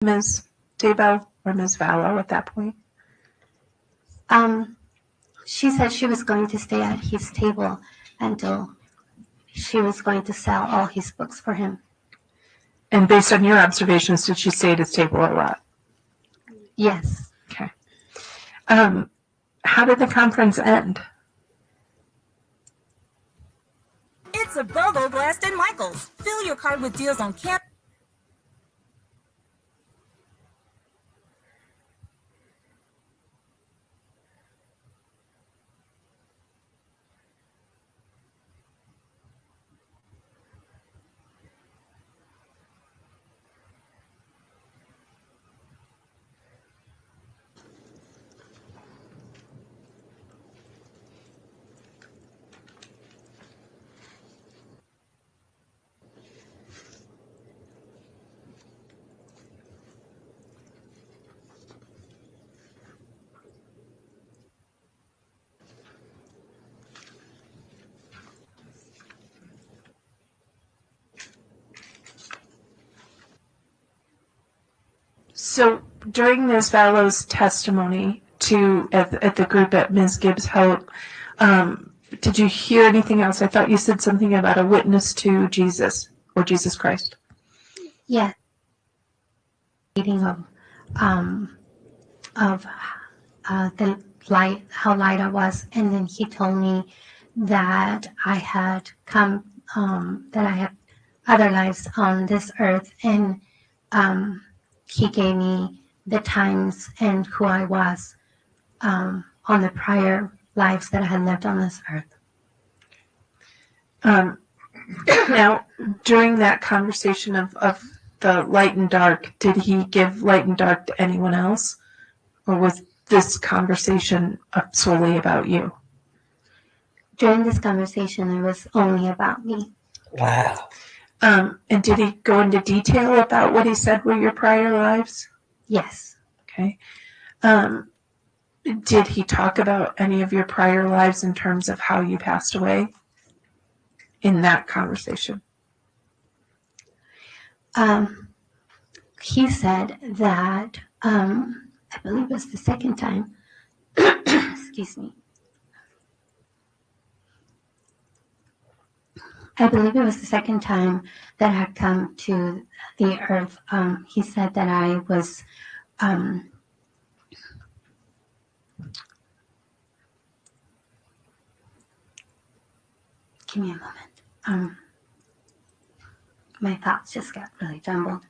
Ms. Daybell or Ms. Vallow at that point? She said she was going to stay at his table until she was going to sell all his books for him. And based on your observations, did she stay at his table a lot? Yes. Okay. How did the conference end? It's a BOGO blast at Michael's. Fill your card with deals on camp. So during Ms. Vallow's testimony at the group that Ms. Gibbs held, did you hear anything else? I thought you said something about a witness to Jesus or Jesus Christ. Yes. Reading of the light, how light I was, and then he told me that I had come, that I had other lives on this earth, and he gave me the times and who I was on the prior lives that I had lived on this earth. Now, during that conversation of the light and dark, did he give light and dark to anyone else? Or was this conversation solely about you? During this conversation, it was only about me. Wow. And did he go into detail about what he said were your prior lives? Yes. Okay. Did he talk about any of your prior lives in terms of how you passed away in that conversation? He said that, I believe it was the second time, excuse me. I believe it was the second time that I had come to the earth. He said that I was, give me a moment. My thoughts just got really jumbled.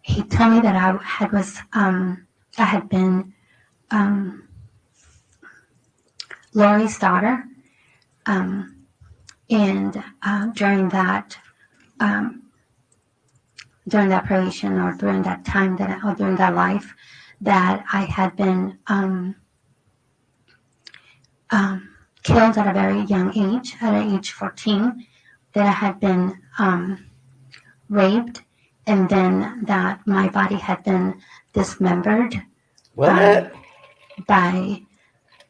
He told me that I had been Lori's daughter, and during that probation, or during that time during that life, that I had been killed at a very young age, at age 14, that I had been raped, and then that my body had been dismembered by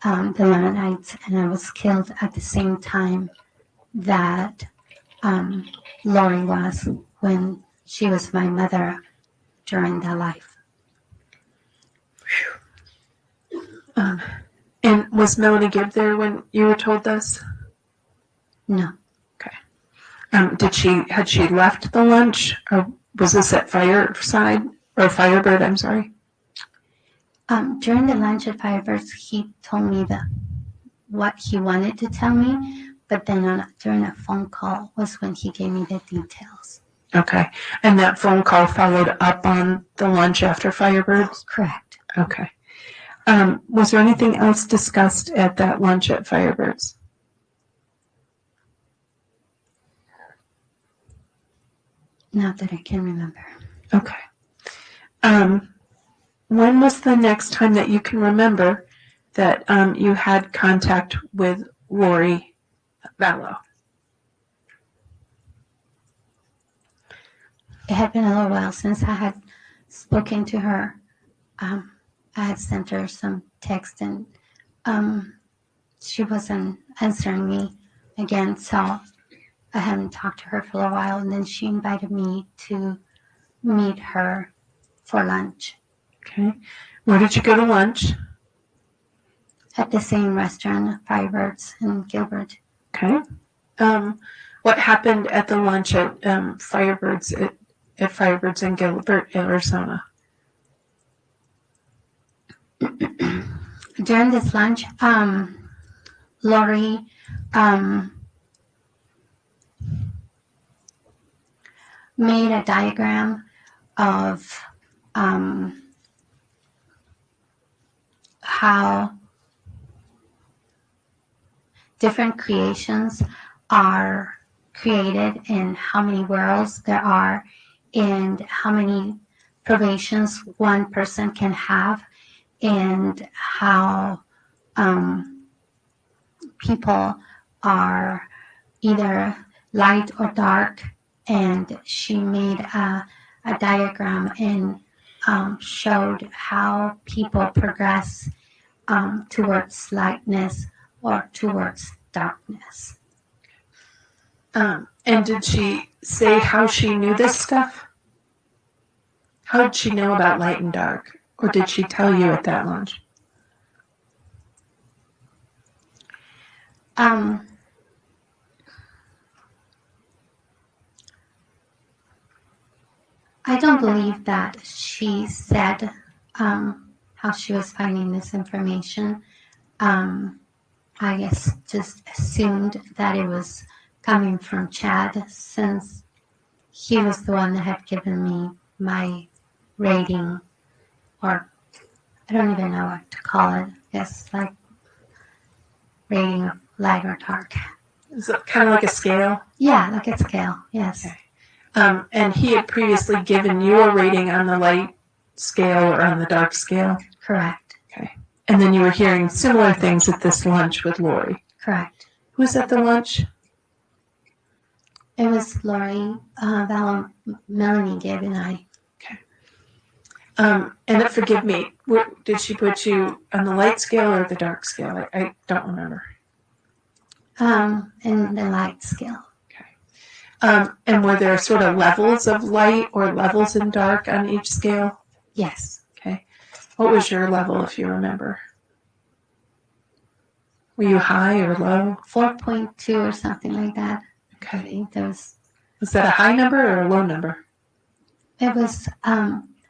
the Lamanites, and I was killed at the same time that Lori was, when she was my mother during that life. And was Melanie Gibb there when you were told this? No. Okay. Had she left the lunch, or was this at Firebird? I'm sorry. During the lunch at Firebird, he told me what he wanted to tell me, but then during a phone call was when he gave me the details. Okay. And that phone call followed up on the lunch after Firebird? Correct. Okay. Was there anything else discussed at that lunch at Firebirds? Not that I can remember. Okay. When was the next time that you can remember that you had contact with Lori Vallow? It had been a little while since I had spoken to her. I had sent her some text, and she wasn't answering me again, so I hadn't talked to her for a while, and then she invited me to meet her for lunch Okay. Where did you go to lunch? at the same restaurant, Firebirds in Gilbert. Okay. What happened at the lunch at Firebirds at Firebirds in Gilbert, Arizona? During this lunch, Lori made a diagram of how different creations are created and how many worlds there are and how many probations one person can have and how people are either light or dark. And she made a diagram and showed how people progress towards lightness or towards darkness. And did she say how she knew this stuff? How did she know about light and dark? Or did she tell you at that lunch? I don't believe that she said how she was finding this information. I guess just assumed that it was coming from Chad since he was the one that had given me my rating, or I don't even know what to call it. I guess like rating of light or dark. Is it kind of like a scale? Yeah, like a scale, yes. Okay. And he had previously given you a rating on the light scale or on the dark scale? Correct. Okay. And then you were hearing similar things at this lunch with Lori? Correct. Who was at the lunch? It was Lori, Vallow, Melanie, Gabe, and I. And forgive me, did she put you on the light scale or the dark scale? I don't remember. In the light scale. And were there sort of levels of light or levels in dark on each scale? Yes. Okay. What was your level, if you remember? Were you high or low? 4.2 or something like that. Okay. I think that was that a high number or a low number? It was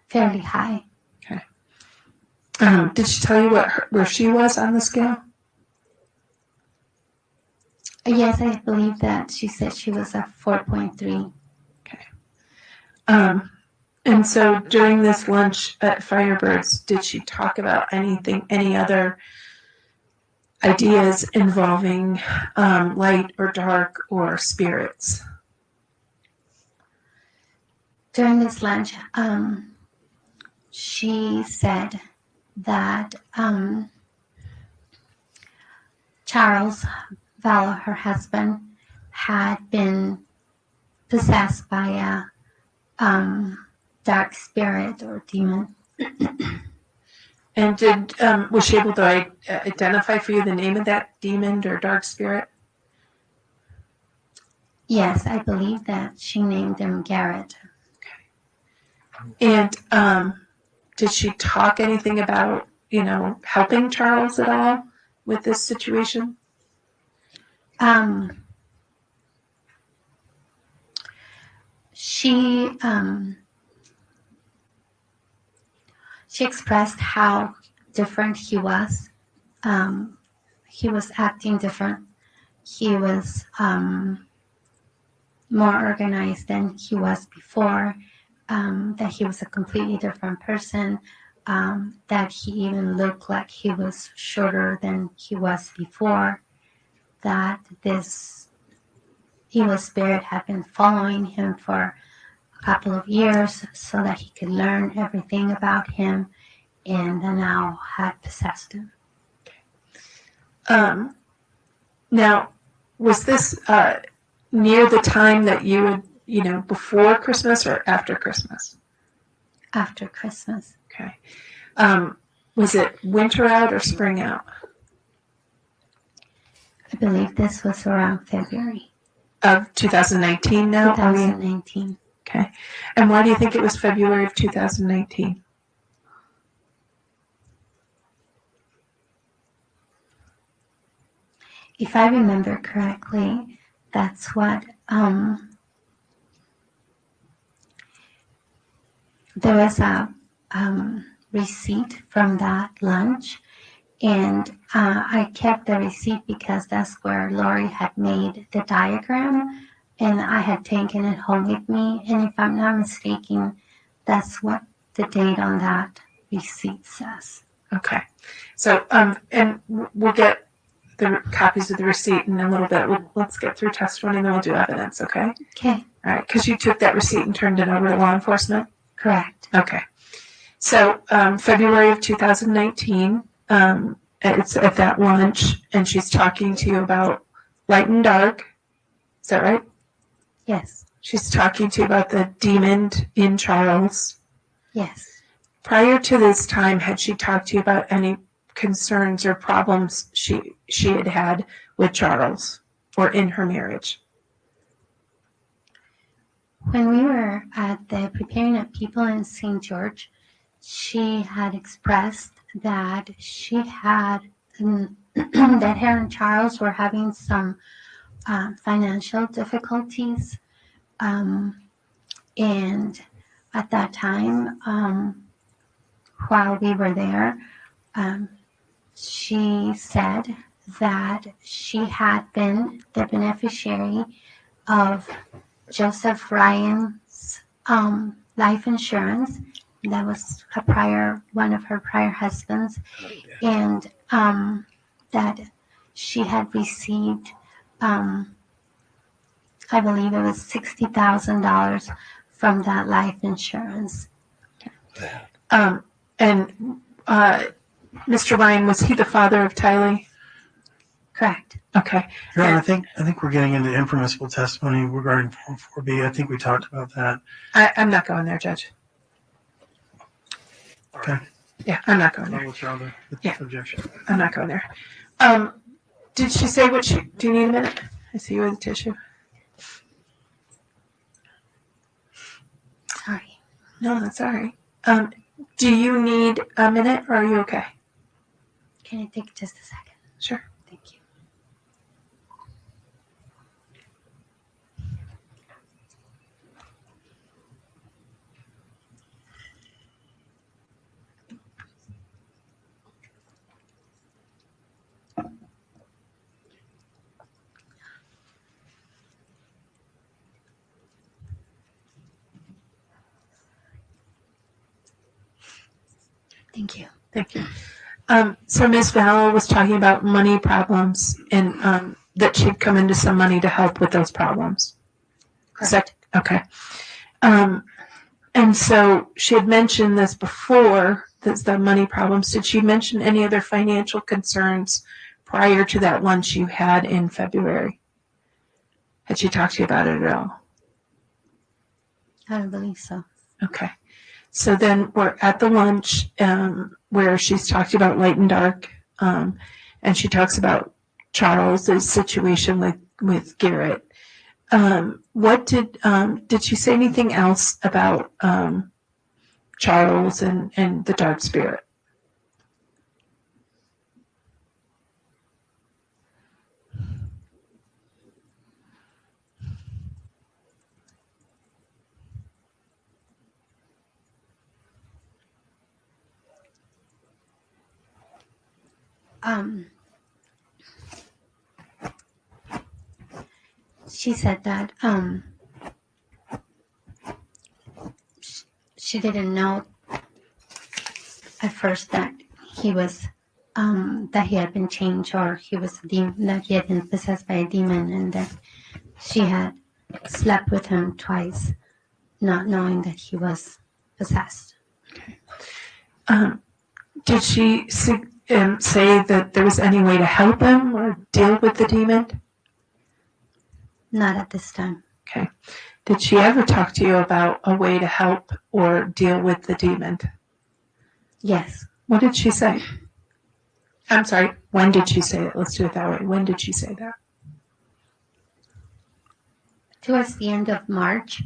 fairly high. Okay. Did she tell you where she was on the scale? Yes, I believe that she said she was a 4.3. Okay. And so during this lunch at Firebirds, did she talk about any other ideas involving light or dark or spirits? During this lunch, she said that Charles Vallow, her husband, had been possessed by a dark spirit or demon. And was she able to identify for you the name of that demon or dark spirit? Yes, I believe that she named him Garrett. And did she talk anything about, helping Charles at all with this situation? She expressed how different he was. He was acting different. He was more organized than he was before. That he was a completely different person. That he even looked like he was shorter than he was before. That this evil spirit had been following him for a couple of years so that he could learn everything about him, and now had possessed him. Now, was this near the time that you would, before Christmas or after Christmas? After Christmas. Okay. Was it winter out or spring out? I believe this was around February Of 2019 now? 2019. Okay. And why do you think it was February of 2019? If I remember correctly, that's what there was a receipt from that lunch, and I kept the receipt because that's where Lori had made the diagram, and I had taken it home with me. And if I'm not mistaken, that's what the date on that receipt says. Okay. So, and we'll get the copies of the receipt in a little bit. Let's get through testimony and then we'll do evidence, okay? Okay, All right, because you took that receipt and turned it over to law enforcement? correct. Okay. So, February of 2019, it's at that lunch, and she's talking to you about light and dark. Is that right? Yes, She's talking to you about the demon in Charles. yes. Prior to this time, had she talked to you about any concerns or problems she had with Charles or in her marriage? When we were at the Preparing of People in St. George, she had expressed that she had that her and Charles were having some financial difficulties, and at that time, while we were there, she said that she had been the beneficiary of Joseph Ryan's life insurance. That was one of her prior husbands, and that she had received, I believe it was $60,000 from that life insurance. And Mr. Ryan, was he the father of Tylee? Correct. Okay. Your Honor, I think we're getting into impermissible testimony regarding Form 4B. I think we talked about that. I'm not going there, Judge. Okay. Yeah, I'm not going there. I'll withdraw the Yeah. objection. I'm not going there. Did she say do you need a minute? I see you with a tissue. Sorry. No, that's all right. Do you need a minute or are you okay? Can I take just a second? Sure. Thank you. Thank you. Thank you. So Ms. Vallow was talking about money problems and that she'd come into some money to help with those problems. Correct. Okay. And so she had mentioned this before, the money problems. Did she mention any other financial concerns prior to that lunch you had in February? Had she talked to you about it at all? I don't believe so. Okay. So then we're at the lunch where she's talked about light and dark, and she talks about Charles's situation with Garrett. What did she say anything else about Charles and the dark spirit? She said that she didn't know at first that he was that he had been changed, or he was that he had been possessed by a demon, and that she had slept with him twice, not knowing that he was possessed. Okay. Did she say that there was any way to help him or deal with the demon? Not at this time. Okay. Did she ever talk to you about a way to help or deal with the demon? Yes. What did she say? I'm sorry, when did she say it? Let's do it that way. When did she say that? Towards the end of March,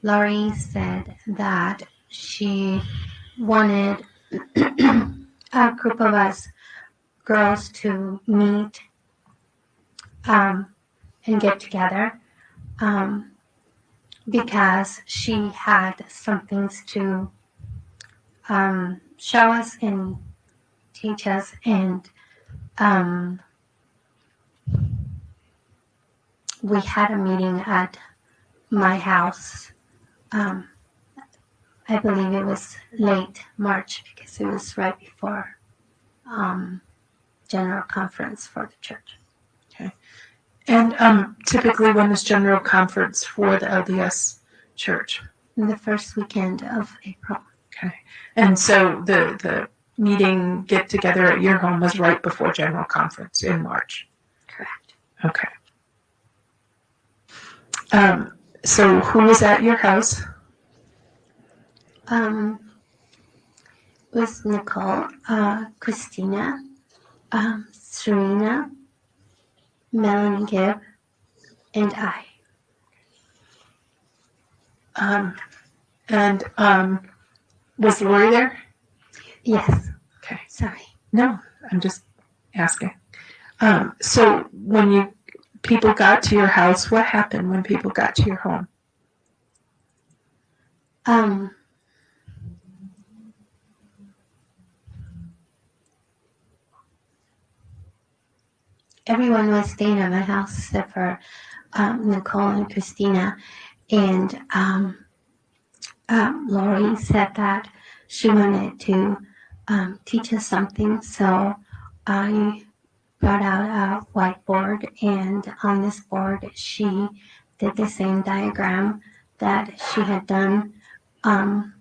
Lori said that she wanted a group of us girls to meet and get together because she had some things to show us and teach us, and we had a meeting at my house. I believe it was late March because it was right before general conference for the church. And typically, when is general conference for the LDS church? In the first weekend of April. Okay. And so the meeting get together at your home was right before general conference in March. Correct. Okay. So who was at your house? It was Nicole, Christina, Serena, Melanie Gibb, and I. Was Lori there? Yes. Okay. Sorry. No, I'm just asking. So when people got to your house, what happened when people got to your home? Everyone was staying at my house except for Nicole and Christina. And Lori said that she wanted to teach us something. So I brought out a whiteboard, and on this board she did the same diagram that she had done at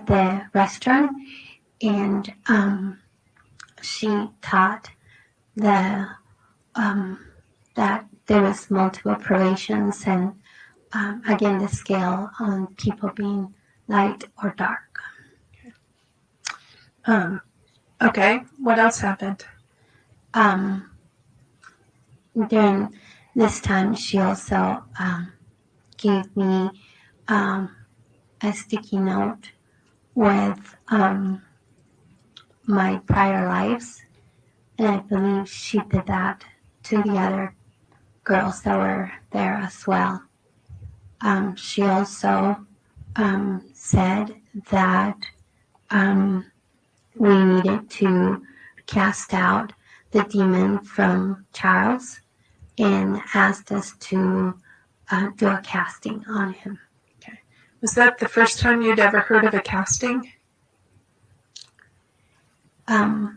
the restaurant, and she taught that there was multiple probations, and again the scale on people being light or dark. Okay. What else happened? During this time, she also gave me a sticky note with my prior lives, and I believe she did that to the other girls that were there as well. She also said that we needed to cast out the demon from Charles and asked us to do a casting on him. Was that the first time you'd ever heard of a casting? I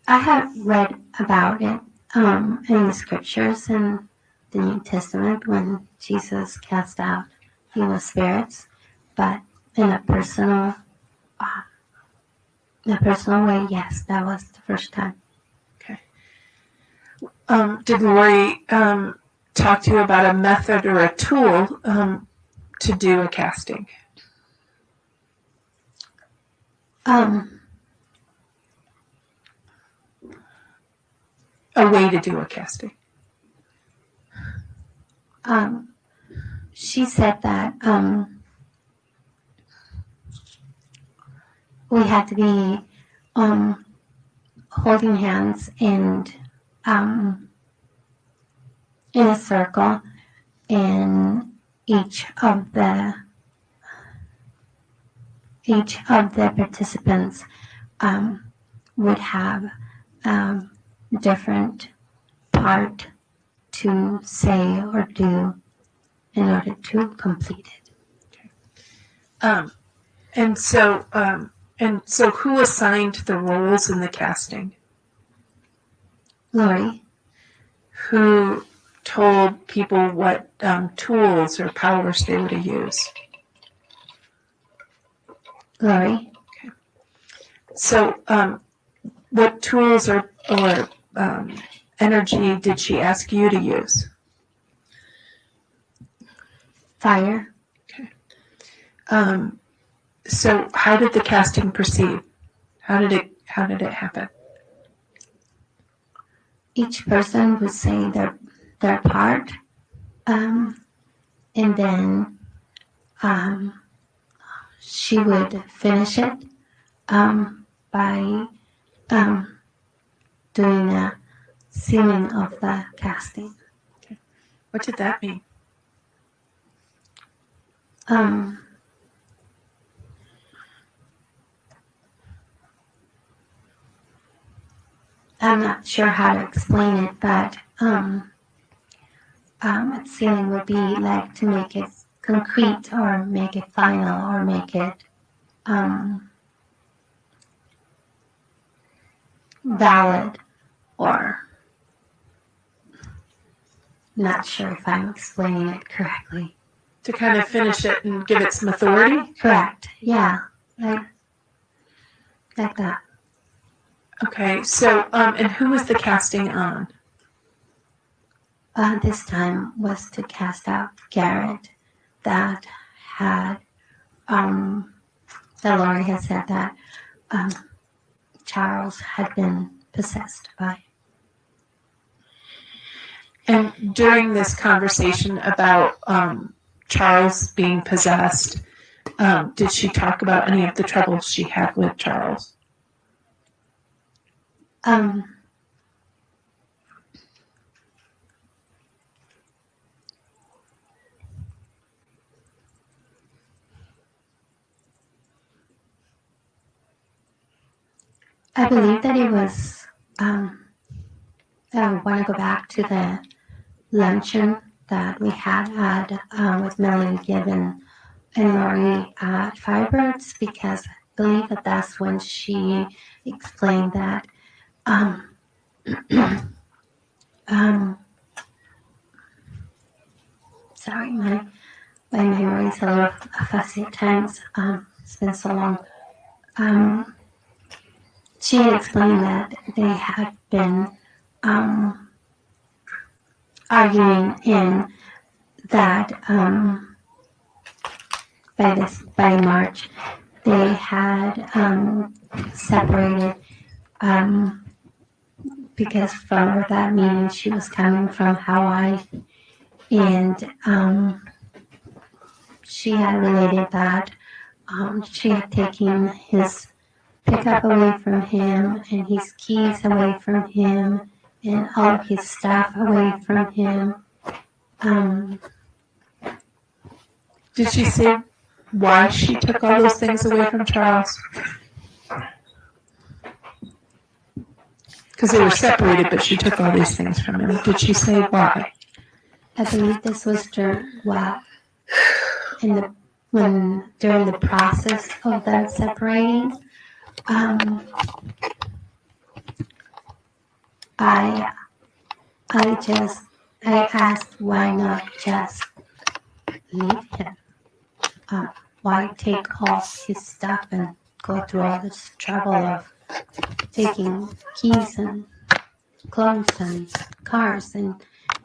have read about it in the scriptures in the New Testament when Jesus cast out evil spirits, but in a personal way, yes, that was the first time. Okay. Did Lori talk to you about a method or a tool to do a casting? A way to do a casting. She said that we had to be holding hands and in a circle, and each of the participants would have different part to say or do in order to complete it. And so who assigned the roles in the casting? Lori. Who told people what tools or powers they were to use? Lori. So what tools or energy did she ask you to use? Fire. So how did the casting proceed? How did it happen? Each person would say their part, and then she would finish it by doing a sealing of the casting. What did that mean? I'm not sure how to explain it, but sealing would be like to make it concrete or make it final or make it valid, or not sure if I'm explaining it correctly. To kind of finish it and give it some authority? Correct. Yeah. Like that. Okay, so, and who was the casting on? This time was to cast out Garrett that had, that Lori had said that Charles had been possessed by. And during this conversation about Charles being possessed, did she talk about any of the troubles she had with Charles? I believe that it was, I want to go back to the luncheon that we had with Melanie Gibbon and Lori at Firebirds, because I believe that that's when she explained that sorry, my memory's a little fussy at times. It's been so long. She had explained that they had been arguing in that by March they had separated because from that meeting she was coming from Hawaii, and she had related that she had taken his pickup away from him and his keys away from him and all of his stuff away from him. Did she say why she took all those things away from Charles? Because they were separated, but she took all these things from him. Did she say why? I believe this was during the process of that separating. I asked why not just leave him? Why take all his stuff and go through all this trouble of taking keys and clothes and cars? And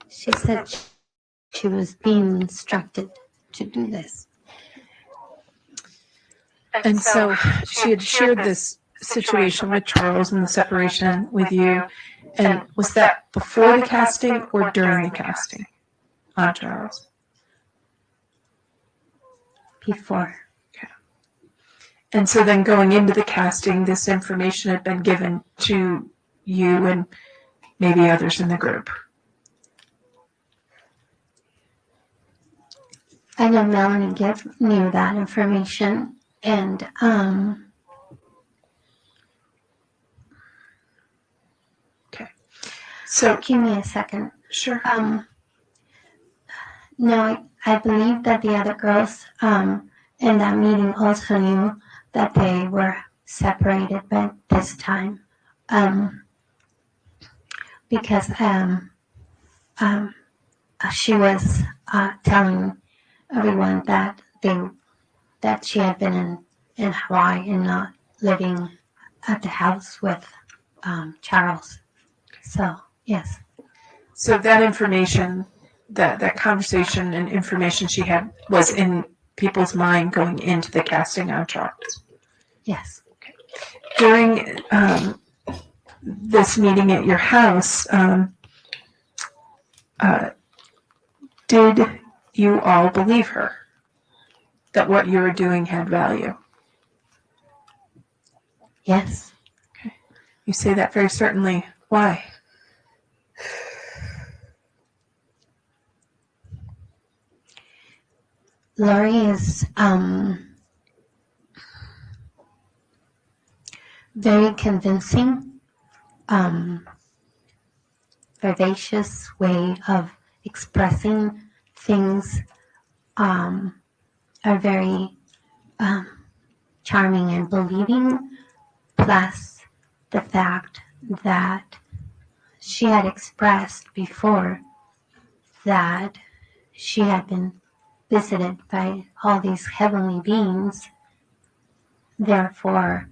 she said she was being instructed to do this. And so she had shared this situation with Charles and the separation with you. And was that before the casting or during the casting on Charles? Before. Okay. And so then going into the casting, this information had been given to you and maybe others in the group. I know Melanie knew that information, and Okay. So give me a second. sure. No, I believe that the other girls in that meeting also knew that they were separated by this time, because she was telling everyone that she had been in Hawaii and not living at the house with Charles. So Yes. So that information, that conversation and information she had was in people's mind going into the casting out charts. Yes. During this meeting at your house, did you all believe her that what you were doing had value? Yes. You say that very certainly. Why? Lori is very convincing, vivacious way of expressing things, are very charming and believing, plus the fact that she had expressed before that she had been visited by all these heavenly beings. Therefore,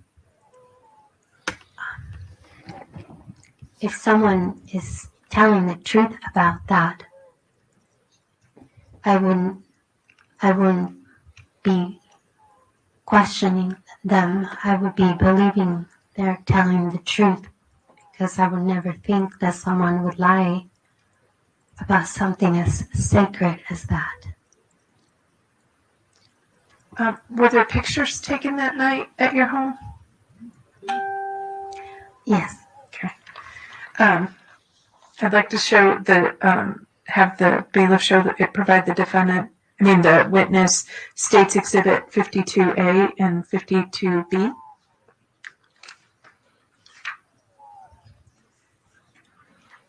if someone is telling the truth about that, I wouldn't be questioning them. I would be believing they're telling the truth, because I would never think that someone would lie about something as sacred as that. Were there pictures taken that night at your home? Yes. Okay. I'd like to show have the bailiff show that it provide the witness states exhibit 52A and 52B.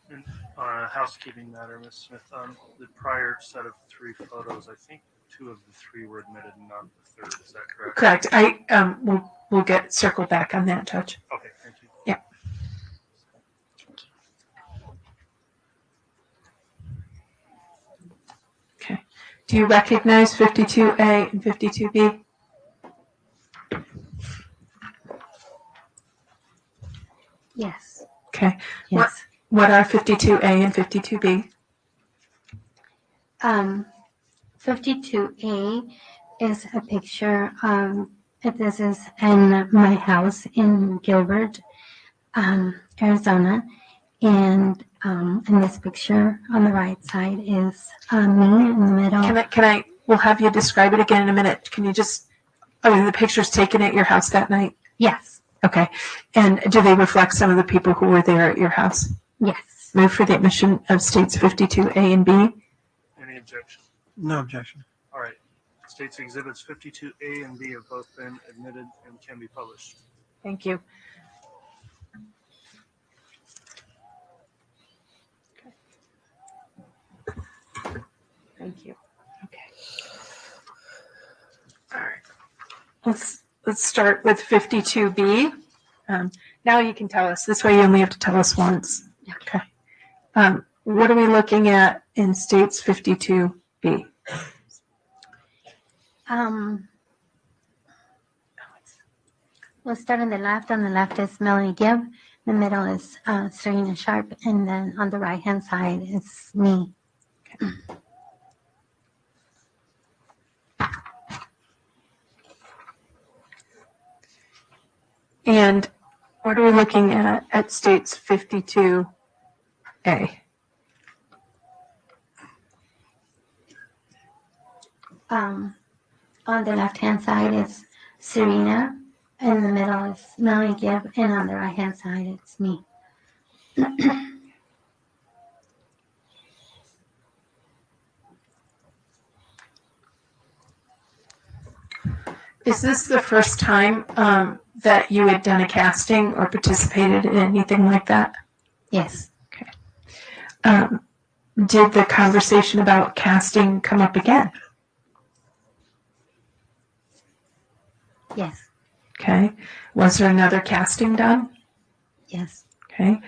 And on a housekeeping matter, Ms. Smith, the prior set of 3 photos, I think 2 of the 3 were admitted and not the 3rd. Is that correct? Correct. We'll get circle back on that, Judge. Okay, thank you. Yeah. Okay. Do you recognize 52A and 52B? Yes. Okay. Yes. What are 52A and 52B? 52A is a picture. This is in my house in Gilbert, Arizona, and in this picture on the right side is me in the middle. We'll have you describe it again in a minute. Can you the pictures taken at your house that night? Yes. Okay. And do they reflect some of the people who were there at your house? Yes. Move for the admission of states 52A and B. Any objection? No objection. All right. States exhibits 52A and B have both been admitted and can be published. Thank you. Thank you. Okay. All right. Let's start with 52B. Now you can tell us. This way you only have to tell us once. Okay. What are we looking at in states 52B? We'll start on the left. On the left is Melanie Gibb. The middle is Serena Sharp, and then on the right hand side is me. Okay. And what are we looking at states 52A? On the left hand side is Serena, in the middle is Melanie Gibb, and on the right hand side it's me. Is this the first time that you had done a casting or participated in anything like that? Yes. Okay. Did the conversation about casting come up again? Yes. Okay. Was there another casting done? Yes. Okay.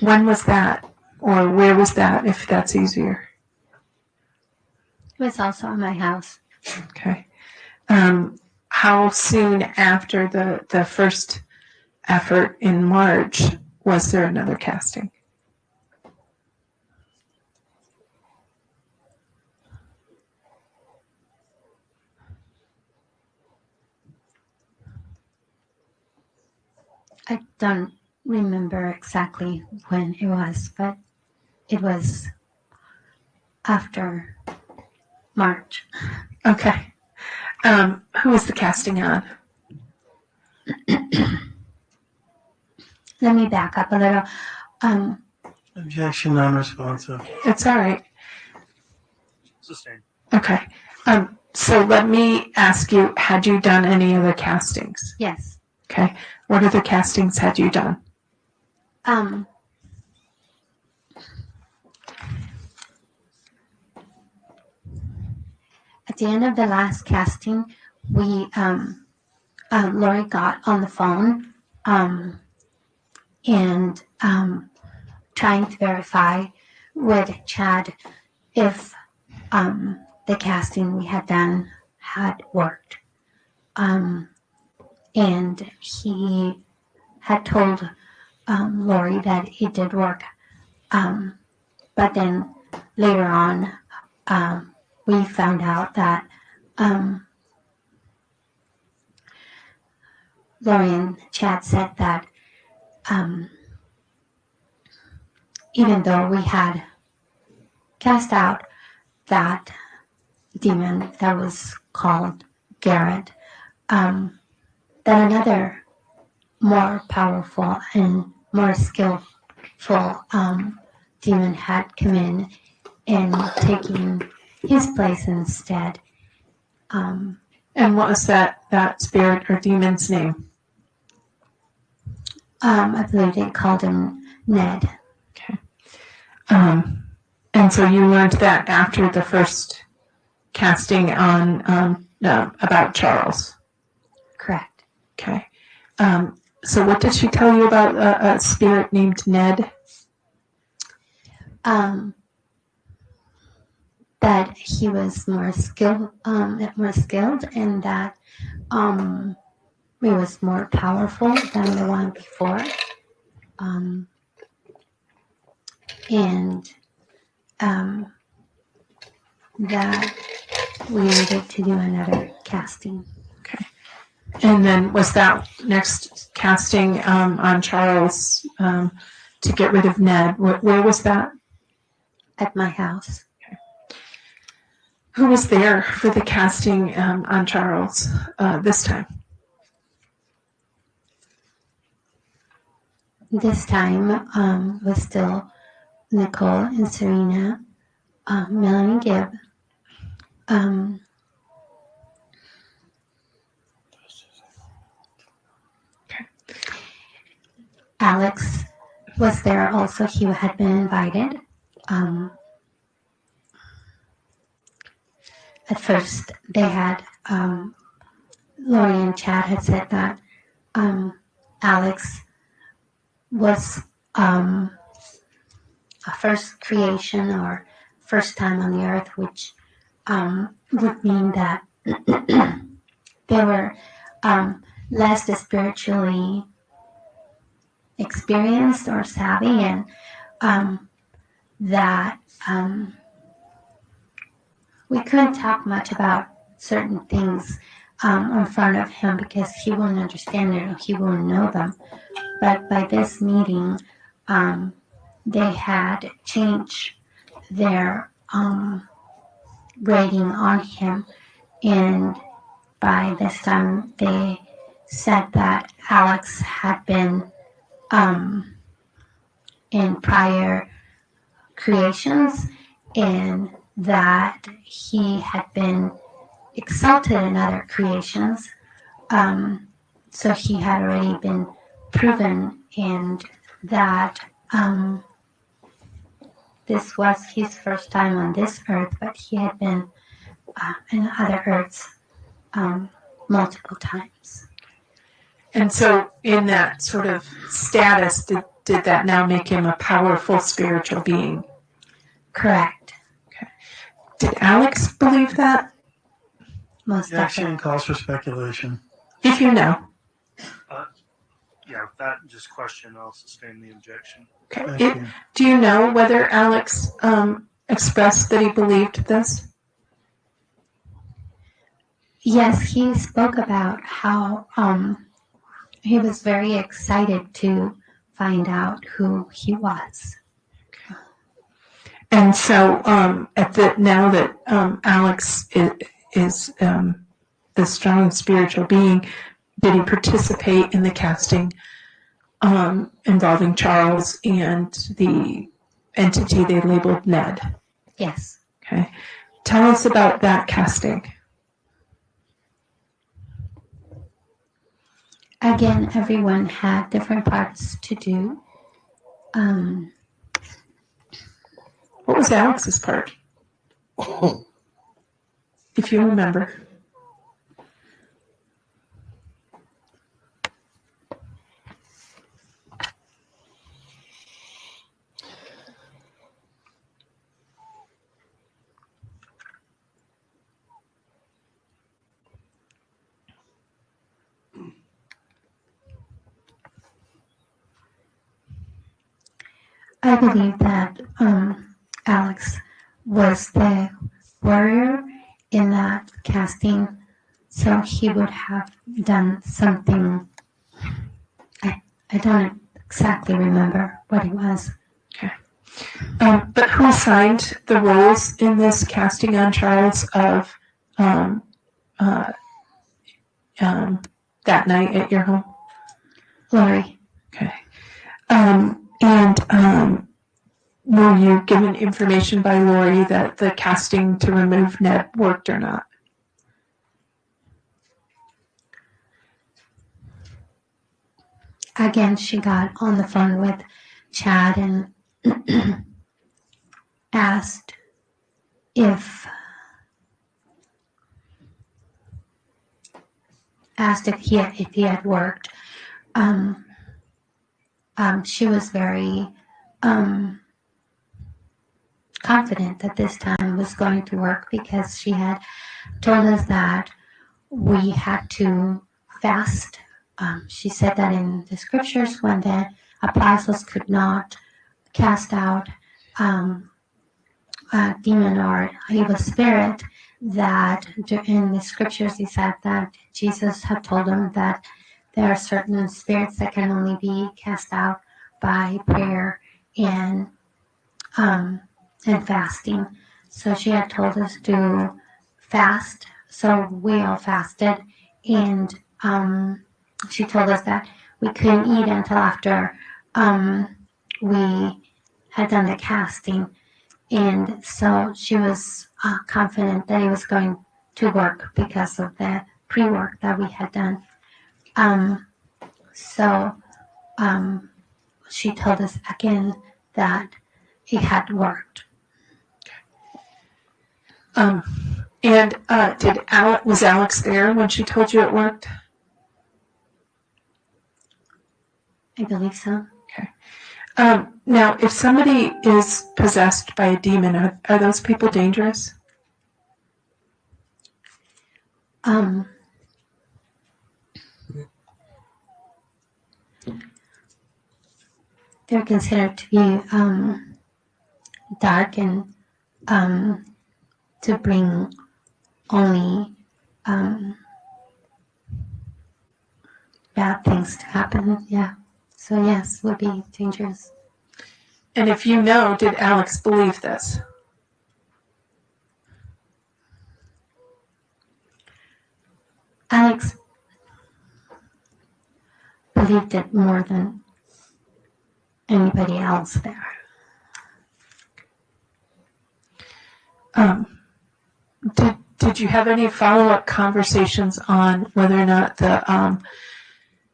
When was that? Or where was that, if that's easier? It was also in my house. Okay. How soon after the first effort in March was there another casting? I don't remember exactly when it was, but it was after March. Okay. Who was the casting on? Let me back up a little. Objection non-responsive. It's all right. Sustained. Okay. So let me ask you, had you done any other castings? Yes. Okay. What other castings had you done? At the end of the last casting, we Lori got on the phone and trying to verify with Chad if the casting we had done had worked. And he had told Lori that it did work. But then later on, we found out that Lori and Chad said that even though we had cast out that demon that was called Garrett, that another more powerful and more skillful demon had come in and taken his place instead. And what was that spirit or demon's name? I believe they called him Ned. Okay. And so you learned that after the first casting on about Charles. Correct. Okay. So what did she tell you about a spirit named Ned? That he was more skilled, and that he was more powerful than the one before, and that we needed to do another casting. Okay. And then was that next casting on Charles to get rid of Ned? Where was that? At my house. Who was there for the casting on Charles this time? This time was still Nicole and Serena, Melanie Gibb, Alex was there also. He had been invited. At first, they had, Lori and Chad had said that Alex was a first creation or first time on the earth, which would mean that they were less spiritually experienced or savvy, and that we couldn't talk much about certain things in front of him because he wouldn't understand it or he wouldn't know them. But by this meeting, they had changed their rating on him, and by this time they said that Alex had been in prior creations and that he had been exalted in other creations. So he had already been proven, and that this was his first time on this earth, but he had been in other earths multiple times. And so in that sort of status, did that now make him a powerful spiritual being? Correct. Did Alex believe that? Most Objection definitely. calls for speculation. If you know. Yeah, if that just question, I'll sustain the objection. Okay. Thank you. Do you know whether Alex expressed that he believed this? Yes, he spoke about how he was very excited to find out who he was. And so, now that Alex is the strong spiritual being, did he participate in the casting involving Charles and the entity they labeled Ned? Yes. Okay. Tell us about that casting. Again, everyone had different parts to do. What was Alex's part? If you remember. I believe that Alex was the warrior in that casting, so he would have done something. I don't exactly remember what it was. But who assigned the roles in this casting on Charles of that night at your home? Lori. Okay. Were you given information by Lori that the casting to remove Ned worked or not? Again, she got on the phone with Chad and asked if he had worked. She was very confident that this time was going to work because she had told us that we had to fast. She said that in the scriptures when the apostles could not cast out a demon or evil spirit, that in the scriptures he said that Jesus had told them that there are certain spirits that can only be cast out by prayer and fasting. So she had told us to fast, so we all fasted, and she told us that we couldn't eat until after we had done the casting. And so she was confident that it was going to work because of the pre-work that we had done. She told us again that it had worked. Was Alex there when she told you it worked? I believe so. Okay. Now, if somebody is possessed by a demon, are those people dangerous? They're considered to be dark and to bring only bad things to happen. Yeah. So yes, would be dangerous. And if you know, did Alex believe this? Alex believed it more than anybody else there. Did you have any follow-up conversations on whether or not the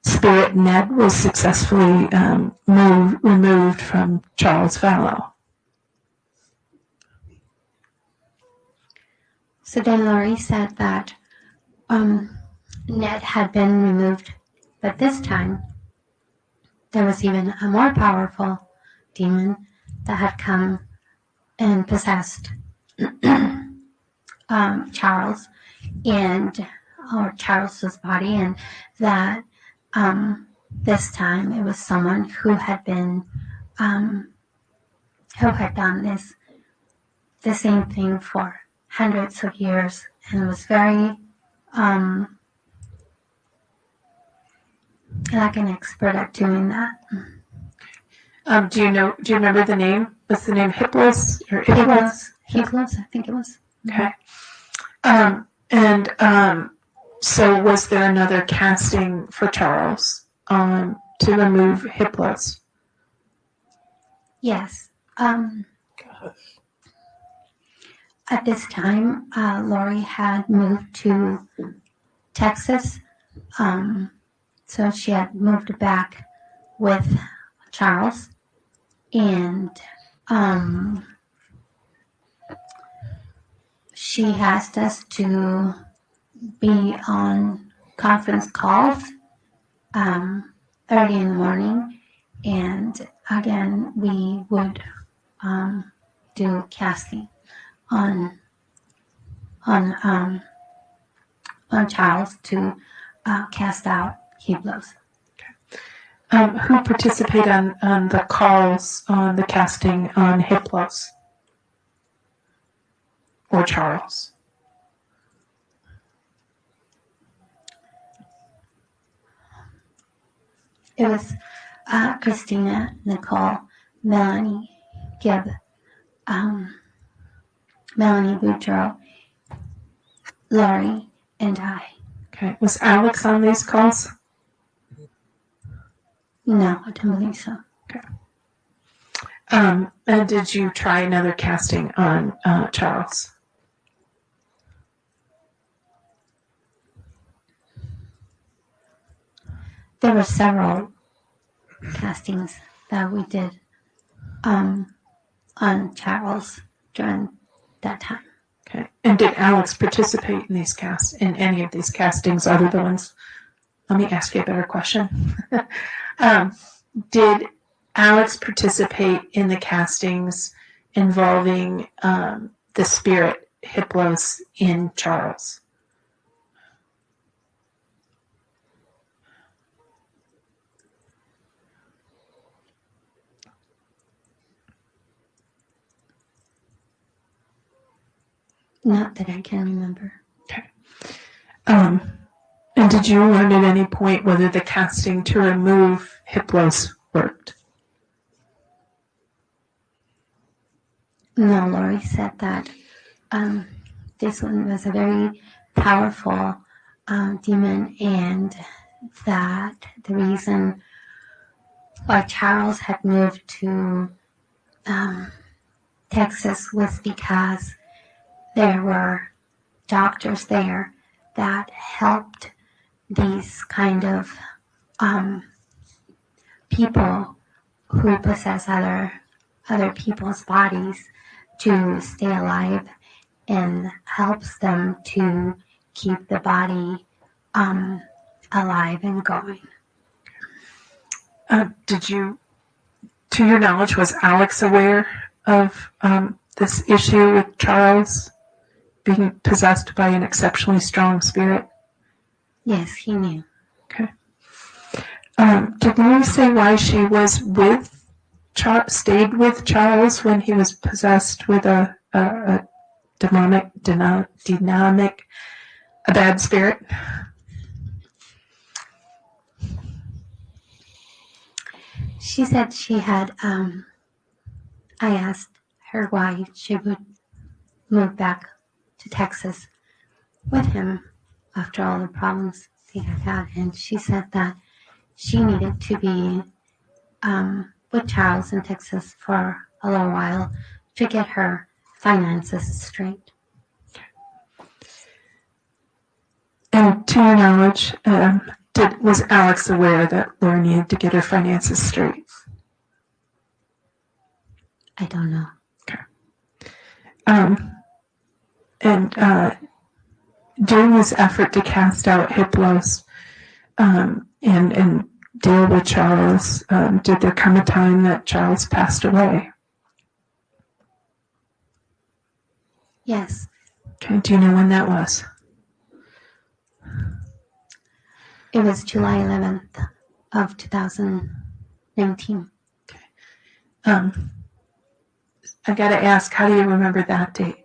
spirit Ned was successfully removed from Charles Vallow? So then Laurie said that Ned had been removed, but this time there was even a more powerful demon that had come and possessed Charles or Charles's body, and that this time it was someone who had been who had done the same thing for hundreds of years, and was very like an expert at doing that. Do you remember the name? Was the name Hiplos or Hiplos? Hiplos, I think it was. Okay. So was there another casting for Charles to remove Hiplos? Yes. At this time, Lori had moved to Texas. So she had moved back with Charles. And she asked us to be on conference calls early in the morning. And again, we would do casting on Charles to cast out Hiplos. Who participated on the calls on the casting on Hiplos or Charles? It was Christina, Nicole, Melanie, Gibb, Melanie Boudreaux, Lori, and I. Okay. Was Alex on these calls? No, I don't believe so. And did you try another casting on Charles? There were several castings that we did on Charles during that time. Okay. And did Alex participate in in any of these castings other than ones? Let me ask you a better question. Did Alex participate in the castings involving the spirit Hiplos in Charles? Not that I can remember. Okay. And did you learn at any point whether the casting to remove Hiplos worked? No, Lori said that this one was a very powerful demon, and that the reason why Charles had moved to Texas was because there were doctors there that helped these kind of people who possess other people's bodies to stay alive, and helps them to keep the body alive and going. To your knowledge, was Alex aware of this issue with Charles being possessed by an exceptionally strong spirit? Yes, he knew. Okay. Did Lou say why she was stayed with Charles when he was possessed with a bad spirit? She said she had, I asked her why she would move back to Texas with him after all the problems they had had, and she said that she needed to be with Charles in Texas for a little while to get her finances straight. And to your knowledge, was Alex aware that Laura needed to get her finances straight? I don't know. And during this effort to cast out Hiplos and deal with Charles, did there come a time that Charles passed away? Yes. Okay, do you know when that was? It was July 11th of 2019. I gotta ask, how do you remember that date?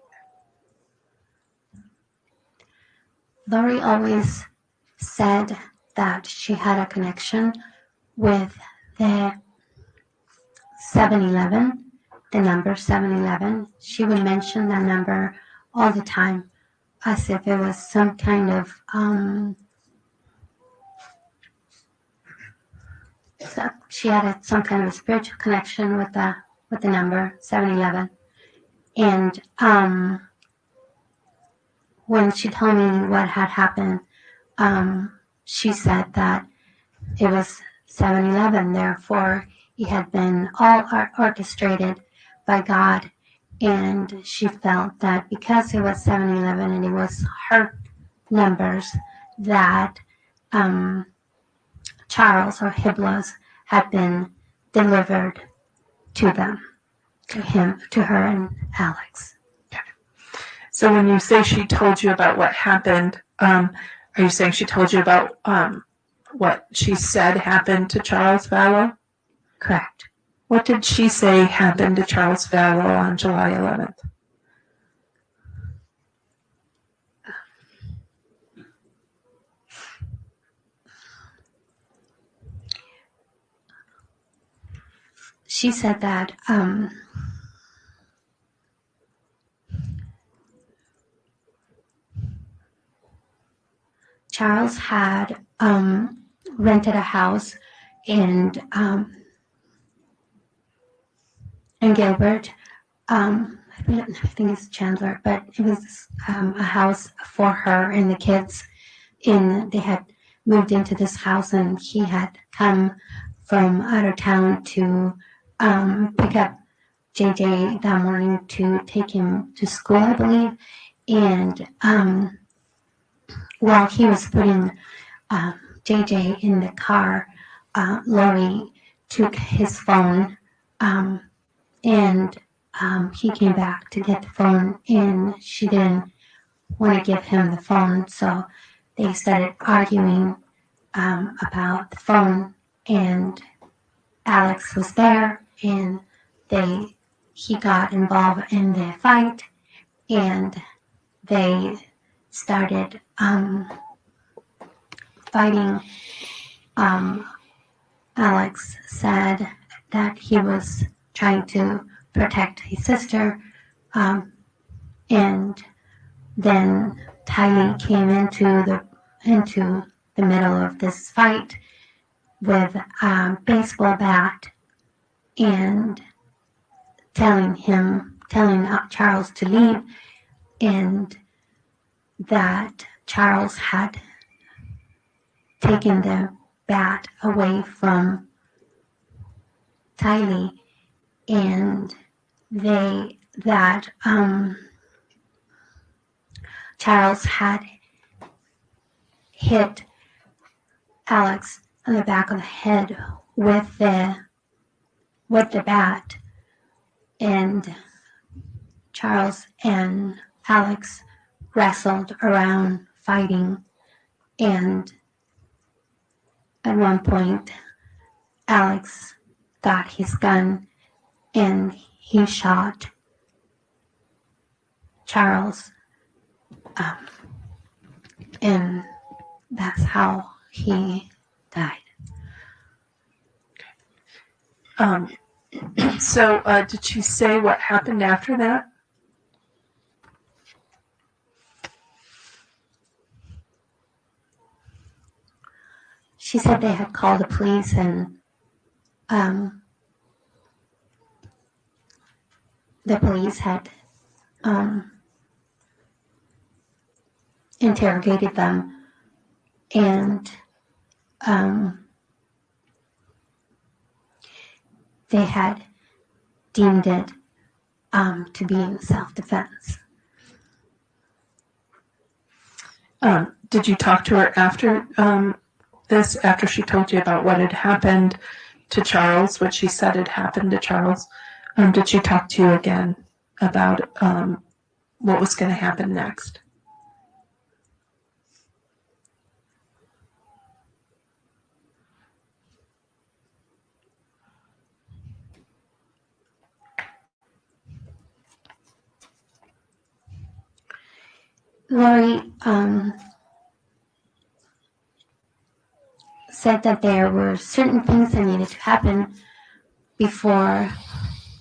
Lori always said that she had a connection with the 7-Eleven, the number 7-Eleven. She would mention that number all the time as if it was some kind of so she had some kind of a spiritual connection with the number 7-Eleven. And when she told me what had happened, she said that it was 7-Eleven, therefore it had been all orchestrated by God. And she felt that because it was 7-Eleven and it was her numbers, that Charles or Hibla's had been delivered to them, to him, to her and Alex. So when you say she told you about what happened, are you saying she told you about what she said happened to Charles Vallow? Correct. What did she say happened to Charles Vallow on July 11th? She said that Charles had rented a house in Gilbert. I think it's Chandler, but it was a house for her and the kids. They had moved into this house, and he had come from out of town to pick up JJ that morning to take him to school, I believe. And while he was putting JJ in the car, Lori took his phone, and he came back to get the phone, and she didn't want to give him the phone, so they started arguing about the phone, and Alex was there, and he got involved in the fight, and they started fighting. Alex said that he was trying to protect his sister, and then Tylee came into the middle of this fight with a baseball bat and telling Charles to leave, and that Charles had taken the bat away from Tylee, and Charles had hit Alex on the back of the head with the bat, and Charles and Alex wrestled around fighting, and at one point Alex got his gun and he shot Charles, and that's how he died. So did she say what happened after that? She said they had called the police, and the police had interrogated them, and they had deemed it to be in self-defense. Did you talk to her after this, after she told you about what had happened to Charles, what she said had happened to Charles? Did she talk to you again about what was going to happen next? Lori said that there were certain things that needed to happen before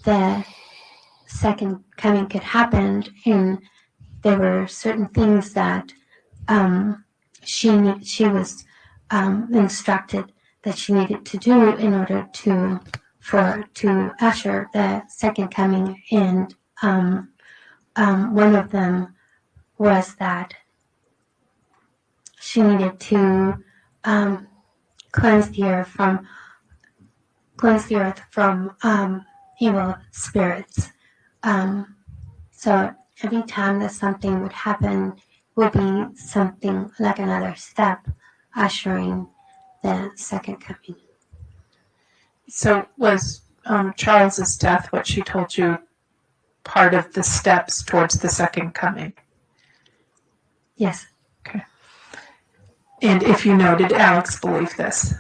the second coming could happen, and there were certain things that she was instructed that she needed to do in order to usher the second coming, and one of them was that she needed to cleanse the earth from evil spirits. So every time that something would happen would be something like another step ushering the second coming. So was Charles's death, what she told you, part of the steps towards the second coming? Yes. Okay. And if you know, did Alex believe this?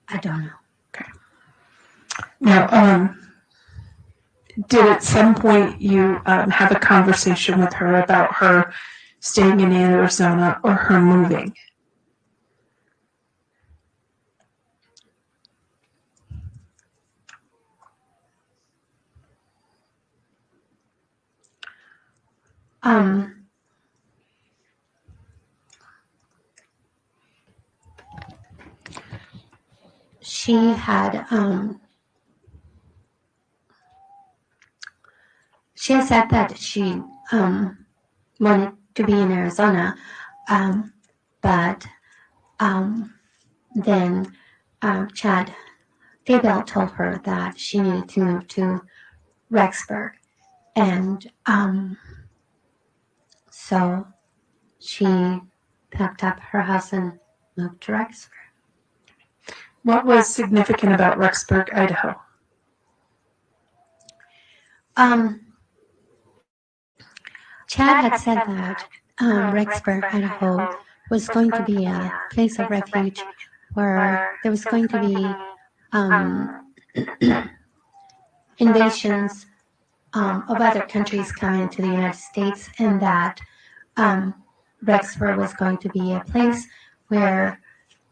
I don't know. Now, did at some point you have a conversation with her about her staying in Arizona or her moving? She had said that she wanted to be in Arizona, but then Chad Daybell told her that she needed to move to Rexburg, and so she packed up her house and moved to Rexburg. What was significant about Rexburg, Idaho? Chad had said that Rexburg, Idaho, was going to be a place of refuge where there was going to be invasions of other countries coming to the United States, and that Rexburg was going to be a place where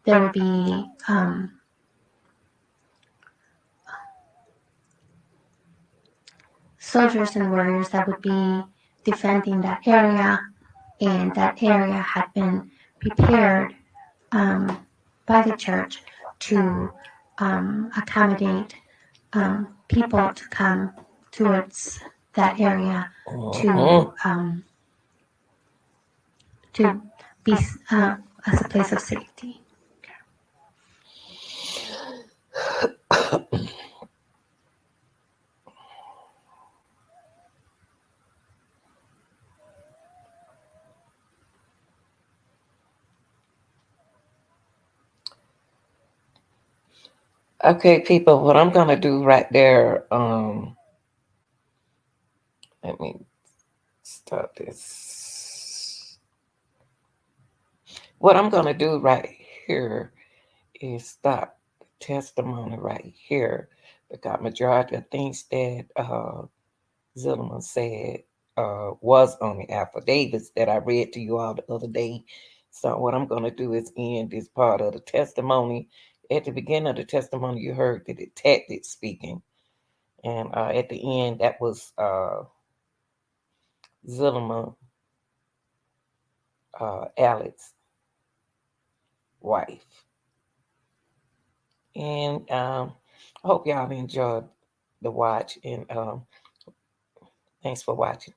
there would be soldiers and warriors that would be defending that area, and that area had been prepared by the church to accommodate people to come towards that area to be as a place of safety. Okay, people, what I'm gonna do right there, let me start this. What I'm gonna do right here is stop the testimony right here, because majority of things that Zuleman said was on the affidavits that I read to you all the other day. So what I'm gonna do is end this part of the testimony. At the beginning of the testimony, you heard the detective speaking. And at the end, that was Zuleman, Alex's wife. And I hope y'all enjoyed the watch. And thanks for watching.